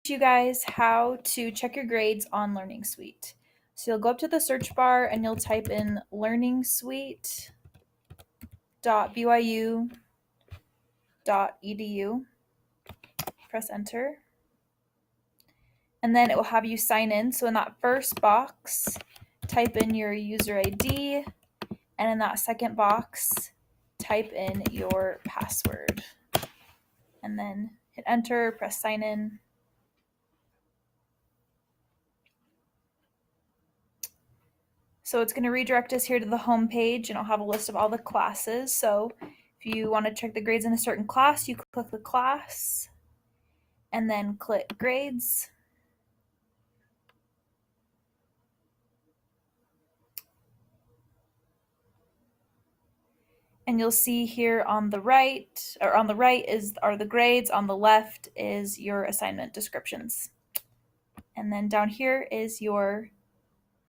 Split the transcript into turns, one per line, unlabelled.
you guys how to check your grades on Learning Suite. So you'll go up to the search bar and you'll type in learningsuite.byu.edu. Press enter. And then it will have you sign in. So in that first box, type in your user ID, and in that second box, type in your password. And then hit enter, press sign in. So it's going to redirect us here to the home page, and I'll have a list of all the classes. So if you want to check the grades in a certain class, you click the class and then click grades. And you'll see here on the right, are the grades, on the left is your assignment descriptions. And then down here is your